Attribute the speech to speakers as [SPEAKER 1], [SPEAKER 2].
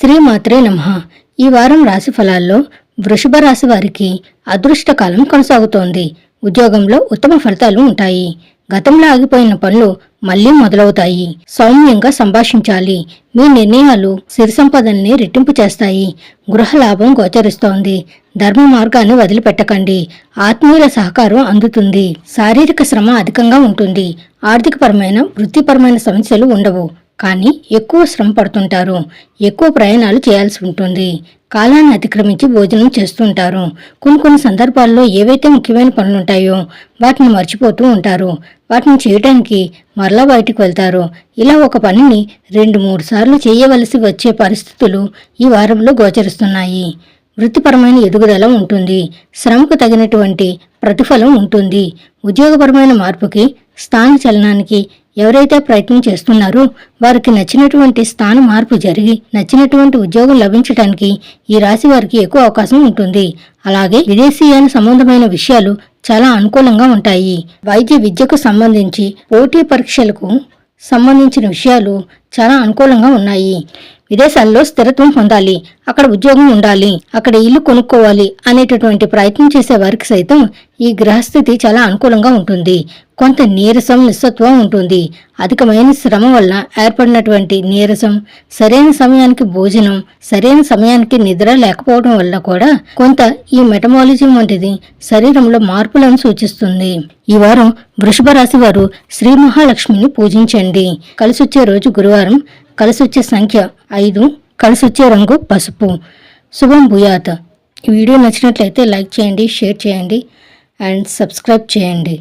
[SPEAKER 1] శ్రీమాత్రే నమః. ఈ వారం రాశి ఫలాల్లో వృషభ రాశి వారికి అదృష్టకాలం కొనసాగుతోంది. ఉద్యోగంలో ఉత్తమ ఫలితాలు ఉంటాయి. గతంలో ఆగిపోయిన పనులు మళ్లీ మొదలవుతాయి. సౌమ్యంగా సంభాషించాలి. మీ నిర్ణయాలు సిరి సంపదల్ని రెట్టింపు చేస్తాయి. గృహ లాభం గోచరిస్తోంది. ధర్మ మార్గాన్ని వదిలిపెట్టకండి. ఆత్మీయుల సహకారం అందుతుంది. శారీరక శ్రమ అధికంగా ఉంటుంది. ఆర్థికపరమైన వృత్తిపరమైన సమస్యలు ఉండవు, కానీ ఎక్కువ శ్రమ పడుతుంటారు. ఎక్కువ ప్రయాణాలు చేయాల్సి ఉంటుంది. కాలాన్ని అతిక్రమించి భోజనం చేస్తుంటారు. కొన్ని సందర్భాల్లో ఏవైతే ముఖ్యమైన పనులుంటాయో వాటిని మర్చిపోతూ ఉంటారు. వాటిని చేయడానికి మరలా బయటికి వెళ్తారు. ఇలా ఒక పనిని 2-3 సార్లు చేయవలసి వచ్చే పరిస్థితులు ఈ వారంలో గోచరిస్తున్నాయి. వృత్తిపరమైన ఎదుగుదల ఉంటుంది. శ్రమకు తగినటువంటి ప్రతిఫలం ఉంటుంది. ఉద్యోగపరమైన మార్పుకి, స్థాన చలనానికి ఎవరైతే ప్రయత్నం చేస్తున్నారో వారికి నచ్చినటువంటి స్థాన మార్పు జరిగి నచ్చినటువంటి ఉద్యోగం లభించడానికి ఈ రాశి వారికి ఎక్కువ అవకాశం ఉంటుంది. అలాగే విదేశీయాన సంబంధమైన విషయాలు చాలా అనుకూలంగా ఉంటాయి. వైద్య విద్యకు సంబంధించి పోటీ పరీక్షలకు సంబంధించిన విషయాలు చాలా అనుకూలంగా ఉన్నాయి. విదేశాల్లో స్థిరత్వం పొందాలి, అక్కడ ఉద్యోగం ఉండాలి, అక్కడ ఇల్లు కొనుక్కోవాలి అనేటటువంటి ప్రయత్నం చేసే వారికి సైతం ఈ గ్రహస్థితి చాలా అనుకూలంగా ఉంటుంది. కొంత నీరసం, నిస్సత్వం ఉంటుంది. అధికమైన శ్రమ వల్ల ఏర్పడినటువంటి నీరసం, సరైన సమయానికి భోజనం, సరైన సమయానికి నిద్ర లేకపోవడం వల్ల కూడా కొంత ఈ మెటమాలిజం వంటిది శరీరంలో మార్పులను సూచిస్తుంది. ఈ వారం వృషభ రాశి వారు శ్రీ మహాలక్ష్మిని పూజించండి. కలిసొచ్చే రోజు గురువారం. కలిసొచ్చే సంఖ్య 5. కలిసొచ్చే రంగు పసుపు. శుభం భూయాత్. ఈ వీడియో నచ్చినట్లయితే లైక్ చేయండి, షేర్ చేయండి అండ్ సబ్స్క్రైబ్ చేయండి.